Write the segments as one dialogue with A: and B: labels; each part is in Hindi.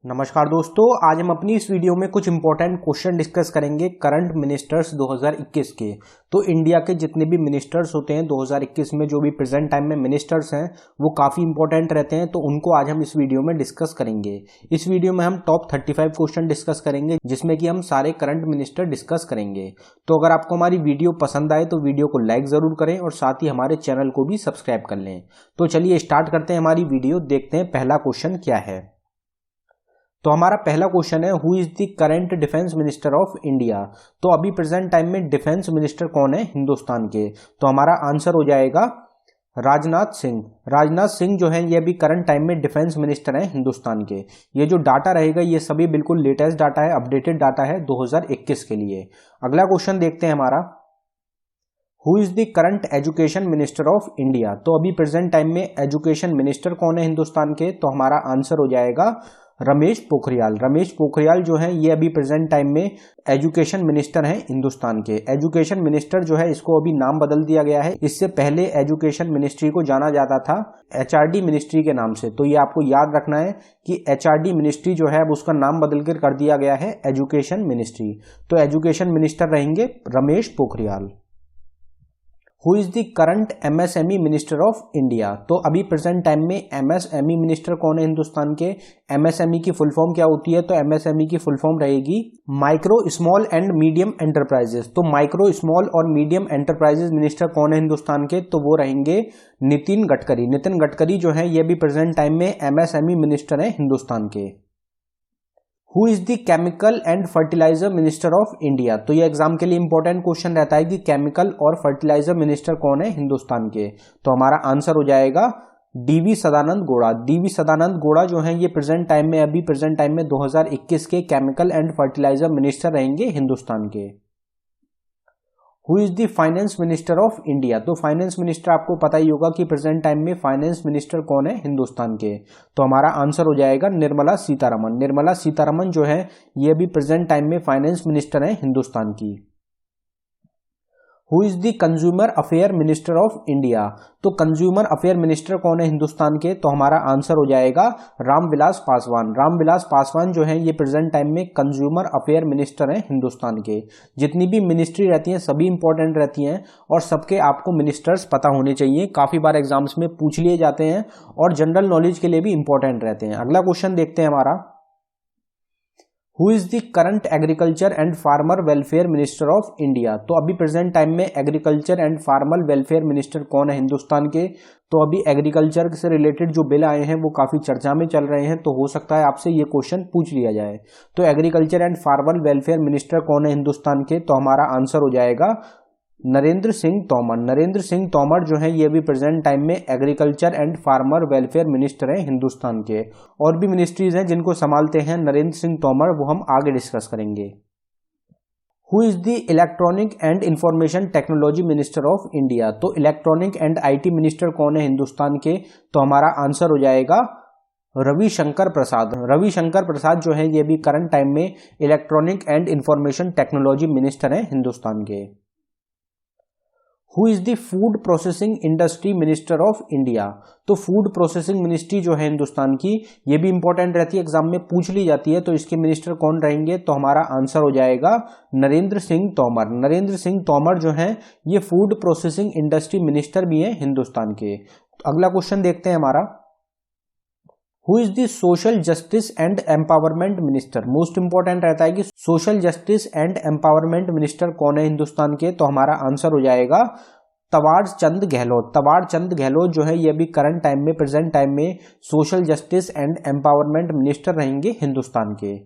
A: नमस्कार दोस्तों, आज हम अपनी इस वीडियो में कुछ इंपॉर्टेंट क्वेश्चन डिस्कस करेंगे करंट मिनिस्टर्स 2021 के। तो इंडिया के जितने भी मिनिस्टर्स होते हैं 2021 में, जो भी प्रेजेंट टाइम में मिनिस्टर्स हैं वो काफ़ी इंपॉर्टेंट रहते हैं, तो उनको आज हम इस वीडियो में डिस्कस करेंगे। इस वीडियो में हम टॉप 35 क्वेश्चन डिस्कस करेंगे, जिसमें कि हम सारे करंट मिनिस्टर डिस्कस करेंगे। तो अगर आपको हमारी वीडियो पसंद आए तो वीडियो को लाइक ज़रूर करें और साथ ही हमारे चैनल को भी सब्सक्राइब कर लें। तो चलिए स्टार्ट करते हैं हमारी वीडियो, देखते हैं पहला क्वेश्चन क्या है। तो हमारा पहला क्वेश्चन है, who is the current defence minister of India. तो अभी प्रेजेंट टाइम में डिफेंस मिनिस्टर कौन है हिंदुस्तान के? तो हमारा आंसर हो जाएगा राजनाथ सिंह। राजनाथ सिंह जो है ये अभी करंट टाइम में डिफेंस मिनिस्टर हैं हिंदुस्तान के। ये जो डाटा रहेगा ये सभी बिल्कुल लेटेस्ट डाटा है, अपडेटेड डाटा है 2021 के लिए। अगला क्वेश्चन देखते हैं हमारा, who is the current education minister of India. तो अभी प्रेजेंट टाइम में एजुकेशन मिनिस्टर कौन है हिंदुस्तान के? तो हमारा आंसर हो जाएगा रमेश पोखरियाल। रमेश पोखरियाल जो है ये अभी प्रेजेंट टाइम में एजुकेशन मिनिस्टर हैं हिंदुस्तान के। एजुकेशन मिनिस्टर जो है इसको अभी नाम बदल दिया गया है। इससे पहले एजुकेशन मिनिस्ट्री को जाना जाता था एचआरडी मिनिस्ट्री के नाम से। तो ये आपको याद रखना है कि एचआरडी मिनिस्ट्री जो है अब उसका नाम बदल कर दिया गया है एजुकेशन मिनिस्ट्री। तो एजुकेशन मिनिस्टर रहेंगे Ramesh Pokhriyal. Who is the current MSME minister of India. तो अभी प्रेजेंट टाइम में एमएसएमई मिनिस्टर कौन है हिंदुस्तान के? एमएसएमई की फुल फॉर्म क्या होती है? तो एमएसएमई की फुल फॉर्म रहेगी micro small and medium enterprises. तो माइक्रो स्मॉल और मीडियम एंटरप्राइजेस मिनिस्टर कौन है हिंदुस्तान के? तो वो रहेंगे नितिन गडकरी। नितिन गडकरी जो है ये भी प्रेजेंट टाइम में एमएसएमई मिनिस्टर है हिंदुस्तान के। Who is the chemical and fertiliser minister of India. तो ये एग्जाम के लिए इंपॉर्टेंट क्वेश्चन रहता है कि केमिकल और फर्टिलाइजर मिनिस्टर कौन है हिंदुस्तान के। तो हमारा आंसर हो जाएगा डीवी सदानंद गौड़ा। डीवी सदानंद गौड़ा जो है ये प्रेजेंट टाइम में, अभी प्रेजेंट टाइम में 2021 के केमिकल एंड फर्टिलाइजर मिनिस्टर रहेंगे हिंदुस्तान के। Who is the finance minister of India. तो फाइनेंस मिनिस्टर आपको पता ही होगा कि प्रेजेंट टाइम में फाइनेंस मिनिस्टर कौन है हिंदुस्तान के। तो हमारा आंसर हो जाएगा निर्मला सीतारमन। निर्मला सीतारमन जो है ये भी प्रेजेंट टाइम में फाइनेंस मिनिस्टर है हिंदुस्तान की। Who is the consumer affair minister of India. तो कंज्यूमर अफेयर मिनिस्टर कौन है हिंदुस्तान के? तो हमारा आंसर हो जाएगा रामविलास पासवान। रामविलास पासवान जो है ये प्रेजेंट टाइम में कंज्यूमर अफेयर मिनिस्टर हैं हिंदुस्तान के। जितनी भी मिनिस्ट्री रहती हैं सभी इंपॉर्टेंट रहती हैं और सबके आपको मिनिस्टर्स पता होने चाहिए। काफी बार एग्जाम्स में पूछ लिए जाते हैं और जनरल नॉलेज के लिए भी इंपॉर्टेंट रहते हैं। अगला क्वेश्चन देखते हैं हमारा, who is the current agriculture and farmer welfare minister of India. तो अभी प्रेजेंट टाइम में agriculture and farmer welfare minister कौन है हिंदुस्तान के? तो अभी एग्रीकल्चर से रिलेटेड जो बिल आए हैं वो काफी चर्चा में चल रहे हैं, तो हो सकता है आपसे ये क्वेश्चन पूछ लिया जाए। तो agriculture and farmer welfare minister कौन है हिंदुस्तान के? तो हमारा आंसर हो जाएगा नरेंद्र सिंह तोमर। नरेंद्र सिंह तोमर जो है ये भी प्रेजेंट टाइम में agriculture and farmer welfare minister हैं हिंदुस्तान के। और भी मिनिस्ट्रीज हैं जिनको संभालते हैं नरेंद्र सिंह तोमर, वो हम आगे डिस्कस करेंगे। Who is the electronic and information technology minister of India. तो इलेक्ट्रॉनिक एंड आईटी मिनिस्टर कौन है हिंदुस्तान के? तो हमारा आंसर हो जाएगा रविशंकर प्रसाद। रविशंकर प्रसाद जो है ये भी करंट टाइम में electronic and information technology minister हैं हिंदुस्तान के। Who is the food processing industry minister of India. तो फूड प्रोसेसिंग मिनिस्ट्री जो है हिंदुस्तान की ये भी इंपॉर्टेंट रहती है, एग्जाम में पूछ ली जाती है। तो इसके मिनिस्टर कौन रहेंगे? तो हमारा आंसर हो जाएगा नरेंद्र सिंह तोमर। नरेंद्र सिंह तोमर जो है ये फूड प्रोसेसिंग इंडस्ट्री मिनिस्टर भी हैं हिंदुस्तान के। तो अगला क्वेश्चन देखते हैं हमारा, who is the social justice and empowerment minister. Most important रहता है कि social justice and empowerment minister कौन है हिंदुस्तान के? तो हमारा आंसर हो जाएगा तवार चंद गहलोत। तवार चंद गहलोत जो है ये भी करंट टाइम में, प्रेजेंट टाइम में social justice and empowerment minister रहेंगे हिंदुस्तान के।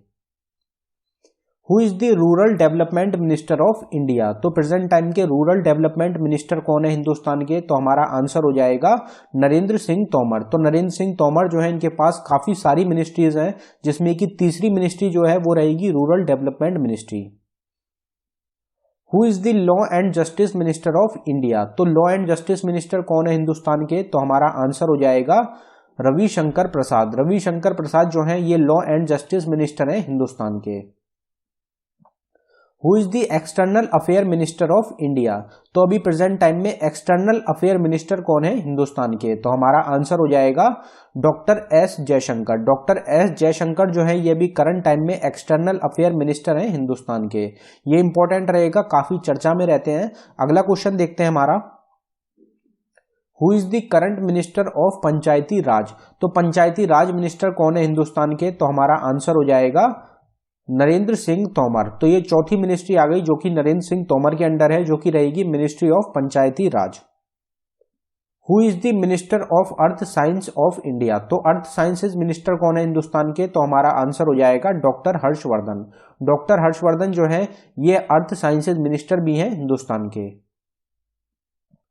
A: Who is the rural development minister of India. तो प्रेजेंट टाइम के रूरल डेवलपमेंट मिनिस्टर कौन है हिंदुस्तान के? तो हमारा आंसर हो जाएगा नरेंद्र सिंह तोमर। तो नरेंद्र सिंह तोमर जो है इनके पास काफी सारी मिनिस्ट्रीज हैं, जिसमें कि तीसरी मिनिस्ट्री जो है वो रहेगी rural development ministry. Who is the law and justice minister of India. तो लॉ एंड जस्टिस मिनिस्टर कौन है हिंदुस्तान के? तो हमारा आंसर हो जाएगा रविशंकर प्रसाद। रविशंकर प्रसाद जो है ये लॉ एंड जस्टिस मिनिस्टर हैं हिंदुस्तान के। Who is the external affair minister of India? तो अभी प्रेजेंट टाइम में एक्सटर्नल अफेयर मिनिस्टर कौन है हिंदुस्तान के? तो हमारा आंसर हो जाएगा doctor S Jaishankar. Doctor S Jaishankar जो है ये भी करंट टाइम में एक्सटर्नल अफेयर मिनिस्टर हैं हिंदुस्तान के। ये इंपॉर्टेंट रहेगा, काफी चर्चा में रहते हैं। अगला क्वेश्चन देखते हैं हमारा, who is the current minister of Panchayati Raj? तो पंचायती राज मिनिस्टर कौन है हिंदुस्तान के? तो हमारा आंसर हो जाएगा नरेंद्र सिंह तोमर। तो ये चौथी मिनिस्ट्री आ गई जो कि नरेंद्र सिंह तोमर के अंडर है, जो कि रहेगी ministry of Panchayati Raj. Who is the minister of earth science of India? तो अर्थ साइंसेज मिनिस्टर कौन है हिंदुस्तान के? तो हमारा आंसर हो जाएगा डॉक्टर हर्षवर्धन। डॉक्टर हर्षवर्धन जो है ये अर्थ साइंसेज मिनिस्टर भी हैं हिंदुस्तान के।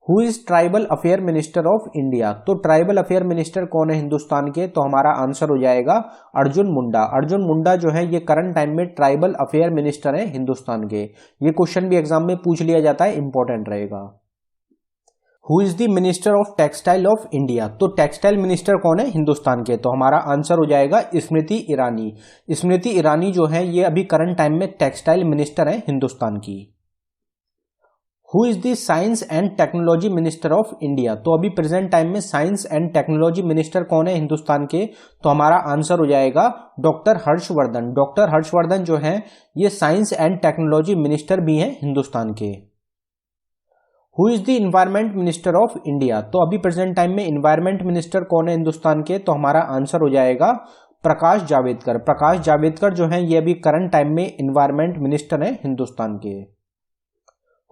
A: Who is tribal affair minister of India? तो ट्राइबल अफेयर मिनिस्टर कौन है हिंदुस्तान के? तो हमारा आंसर हो जाएगा अर्जुन मुंडा। अर्जुन मुंडा जो है ये करंट टाइम में ट्राइबल अफेयर मिनिस्टर है हिंदुस्तान के। ये क्वेश्चन भी एग्जाम में पूछ लिया जाता है, इंपॉर्टेंट रहेगा। Who is the minister of textile of India? तो टेक्सटाइल मिनिस्टर कौन है हिंदुस्तान के? तो हमारा आंसर हो जाएगा स्मृति ईरानी। स्मृति ईरानी जो है ये अभी करंट टाइम में टेक्सटाइल मिनिस्टर है हिंदुस्तान की। Who is the science and technology minister of India? तो अभी प्रेजेंट टाइम में साइंस एंड टेक्नोलॉजी मिनिस्टर कौन है हिंदुस्तान के? तो हमारा आंसर हो जाएगा डॉक्टर हर्षवर्धन। डॉक्टर हर्षवर्धन जो है ये साइंस एंड टेक्नोलॉजी मिनिस्टर भी हैं हिंदुस्तान के। Who is the environment minister of India? तो अभी प्रेजेंट टाइम में इन्वायरमेंट मिनिस्टर कौन है हिंदुस्तान के? तो हमारा आंसर हो जाएगा प्रकाश जावड़ेकर। प्रकाश जावड़ेकर जो है ये अभी करंट टाइम में इन्वायरमेंट मिनिस्टर है हिंदुस्तान के।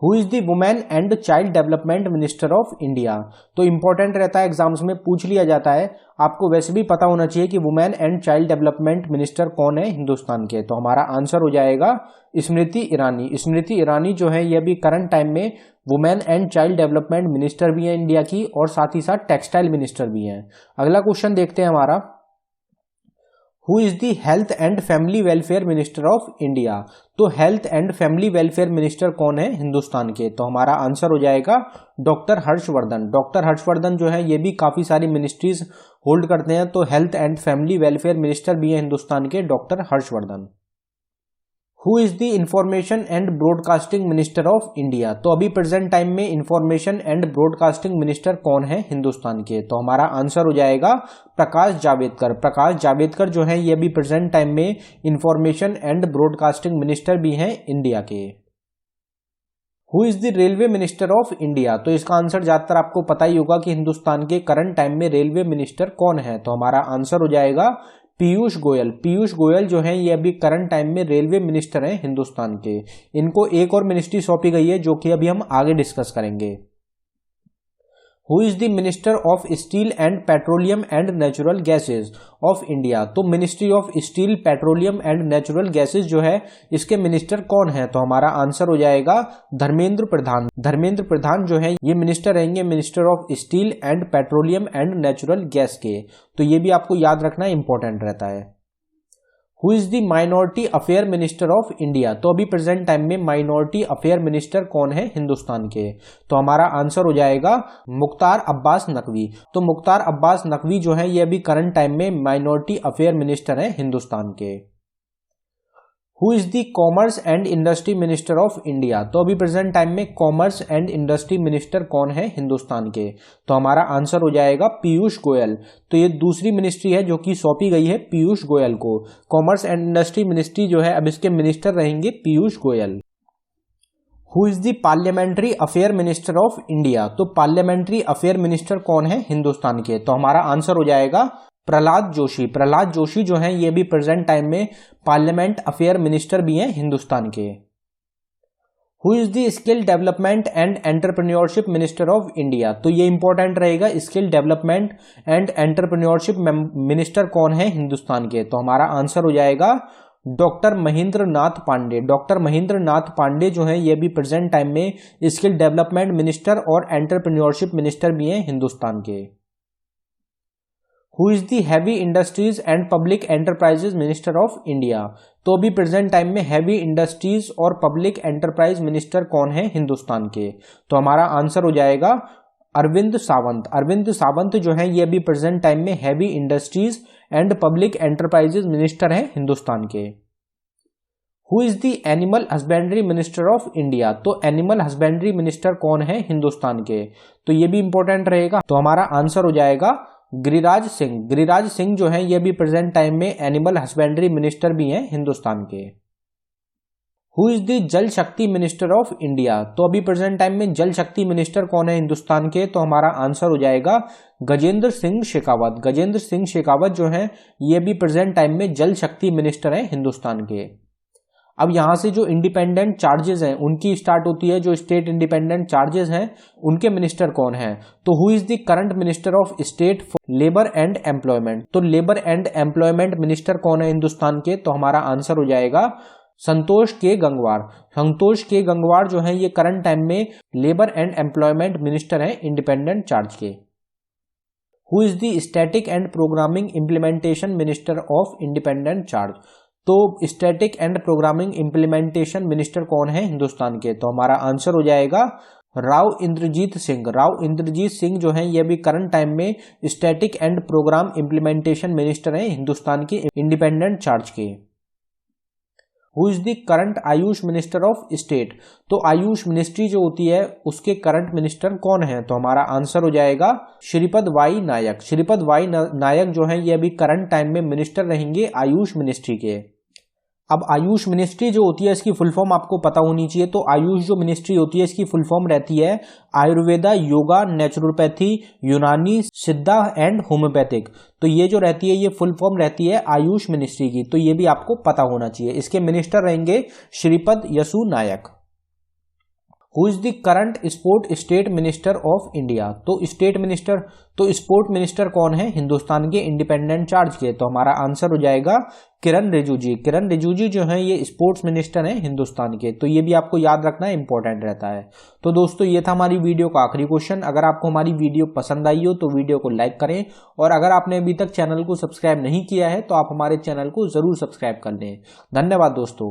A: Who is the women and child development minister of India? तो इंपॉर्टेंट रहता है, एग्जाम्स में पूछ लिया जाता है। आपको वैसे भी पता होना चाहिए कि women and child development minister कौन है हिंदुस्तान के। तो हमारा आंसर हो जाएगा स्मृति ईरानी। स्मृति ईरानी जो है ये भी करंट टाइम में women and child development minister भी है इंडिया की, और साथ ही साथ टेक्सटाइल मिनिस्टर भी हैं। अगला क्वेश्चन देखते हैं हमारा, who is the health and family welfare minister of India? तो health and family welfare minister कौन है हिंदुस्तान के? तो हमारा आंसर हो जाएगा डॉक्टर हर्षवर्धन। डॉक्टर हर्षवर्धन जो है ये भी काफी सारी मिनिस्ट्रीज होल्ड करते हैं, तो health and family welfare minister भी है हिंदुस्तान के doctor Harshvardhan. Who is the information and broadcasting minister of India? तो अभी प्रेजेंट टाइम में इंफॉर्मेशन एंड ब्रॉडकास्टिंग मिनिस्टर कौन है हिंदुस्तान के? तो हमारा आंसर हो जाएगा प्रकाश जावड़ेकर। प्रकाश जावड़ेकर जो है ये भी प्रेजेंट टाइम में इंफॉर्मेशन एंड ब्रॉडकास्टिंग मिनिस्टर भी हैं इंडिया के। Who is the railway minister of India? तो इसका आंसर ज्यादातर आपको पता ही होगा कि हिंदुस्तान के करंट टाइम में रेलवे मिनिस्टर कौन है। तो हमारा आंसर हो जाएगा पीयूष गोयल। पीयूष गोयल जो है ये अभी करंट टाइम में रेलवे मिनिस्टर हैं हिंदुस्तान के। इनको एक और मिनिस्ट्री सौंपी गई है जो कि अभी हम आगे डिस्कस करेंगे। Who is the minister of steel and petroleum and natural gases of India? तो ministry of steel, petroleum and natural gases जो है इसके मिनिस्टर कौन है? तो हमारा आंसर हो जाएगा धर्मेंद्र प्रधान। धर्मेंद्र प्रधान जो है ये मिनिस्टर रहेंगे minister of steel and petroleum and natural gas के। तो ये भी आपको याद रखना इंपॉर्टेंट रहता है। Who is the minority affair minister of India? तो अभी प्रेजेंट टाइम में माइनॉरिटी अफेयर मिनिस्टर कौन है हिंदुस्तान के? तो हमारा आंसर हो जाएगा मुख्तार अब्बास नकवी। तो मुख्तार अब्बास नकवी जो है ये अभी करंट टाइम में माइनॉरिटी अफेयर मिनिस्टर हैं हिंदुस्तान के। Who is the commerce and industry minister of India? तो अभी प्रेजेंट टाइम में कॉमर्स एंड इंडस्ट्री मिनिस्टर कौन है हिंदुस्तान के? तो हमारा आंसर हो जाएगा पीयूष गोयल। तो ये दूसरी मिनिस्ट्री है जो कि सौंपी गई है पीयूष गोयल को। कॉमर्स एंड इंडस्ट्री मिनिस्ट्री जो है अब इसके मिनिस्टर रहेंगे Piyush Goyal. Who is the parliamentary affair minister of India? तो पार्लियामेंट्री अफेयर मिनिस्टर कौन है हिंदुस्तान के? तो हमारा आंसर हो जाएगा प्रहलाद जोशी। प्रहलाद जोशी जो हैं ये भी प्रेजेंट टाइम में पार्लियामेंट अफेयर मिनिस्टर भी हैं हिंदुस्तान के। Who is the skill development and entrepreneurship minister of India? तो ये इंपॉर्टेंट रहेगा, skill development and entrepreneurship minister कौन है हिंदुस्तान के? तो हमारा आंसर हो जाएगा डॉक्टर महेंद्र नाथ पांडे। डॉक्टर महेंद्र नाथ पांडे जो है ये भी प्रेजेंट टाइम में स्किल डेवलपमेंट मिनिस्टर और एंटरप्रेन्योरशिप मिनिस्टर भी हैं हिंदुस्तान के। Who is the heavy industries and public enterprises minister of India? तो अभी प्रेजेंट टाइम में हैवी इंडस्ट्रीज और पब्लिक एंटरप्राइज मिनिस्टर कौन है हिंदुस्तान के? तो हमारा आंसर हो जाएगा अरविंद सावंत। अरविंद सावंत जो है ये अभी प्रेजेंट टाइम में heavy industries and public enterprises minister हैं हिंदुस्तान के। Who is the animal husbandry minister of India, तो एनिमल हस्बेंड्री मिनिस्टर कौन है हिंदुस्तान के, तो ये भी इंपॉर्टेंट रहेगा। तो हमारा आंसर हो जाएगा गिरिराज सिंह। गिरिराज सिंह जो है ये भी प्रेजेंट टाइम में एनिमल हस्बेंड्री मिनिस्टर भी हैं हिंदुस्तान के। हु इज द जल शक्ति मिनिस्टर ऑफ इंडिया, तो अभी प्रेजेंट टाइम में जल शक्ति मिनिस्टर कौन है हिंदुस्तान के, तो हमारा आंसर हो जाएगा गजेंद्र सिंह शेखावत। गजेंद्र सिंह शेखावत जो है ये भी प्रेजेंट टाइम में जल शक्ति मिनिस्टर है हिंदुस्तान के। अब यहां से जो इंडिपेंडेंट चार्जेस हैं उनकी स्टार्ट होती है, जो स्टेट इंडिपेंडेंट चार्जेस हैं उनके मिनिस्टर कौन है, तो who is the current minister of state for labour and employment, तो लेबर एंड एम्प्लॉयमेंट मिनिस्टर कौन है हिंदुस्तान के, तो हमारा आंसर हो जाएगा संतोष के गंगवार। संतोष के गंगवार जो है ये करंट टाइम में लेबर एंड एम्प्लॉयमेंट मिनिस्टर है इंडिपेंडेंट चार्ज के। Who is the static and programming implementation minister of independent charge, तो static and programming implementation minister कौन है हिंदुस्तान के, तो हमारा आंसर हो जाएगा राव इंद्रजीत सिंह। राव इंद्रजीत सिंह जो है ये भी करंट टाइम में statistics and programme implementation minister है हिंदुस्तान के इंडिपेंडेंट चार्ज के। Who is the current AYUSH minister of state, तो आयुष मिनिस्ट्री जो होती है उसके करंट मिनिस्टर कौन है, तो हमारा आंसर हो जाएगा श्रीपद वाई नायक। श्रीपद वाई नायक जो है ये अभी करंट टाइम में मिनिस्टर रहेंगे आयुष मिनिस्ट्री के। अब आयुष मिनिस्ट्री जो होती है इसकी फुल फॉर्म आपको पता होनी चाहिए, तो आयुष जो मिनिस्ट्री होती है इसकी फुल फॉर्म रहती है आयुर्वेदा, योगा, नेचुरोपैथी, यूनानी, सिद्धा एंड होम्योपैथिक। तो ये जो रहती है ये फुल फॉर्म रहती है आयुष मिनिस्ट्री की, तो ये भी आपको पता होना चाहिए। इसके मिनिस्टर रहेंगे Shripad Yesso Naik. Who is the current sport state minister of India, तो स्टेट मिनिस्टर, तो स्पोर्ट मिनिस्टर कौन है हिंदुस्तान के इंडिपेंडेंट चार्ज के, तो हमारा आंसर हो जाएगा किरण रिजिजू। किरण रिजिजू जो है ये स्पोर्ट्स मिनिस्टर है हिंदुस्तान के, तो ये भी आपको याद रखना इंपॉर्टेंट रहता है। तो दोस्तों ये था हमारी वीडियो का आखिरी क्वेश्चन। अगर आपको हमारी वीडियो पसंद आई हो तो वीडियो को लाइक करें, और अगर आपने अभी तक चैनल को सब्सक्राइब नहीं किया है तो आप हमारे चैनल को जरूर सब्सक्राइब कर लें। धन्यवाद दोस्तों।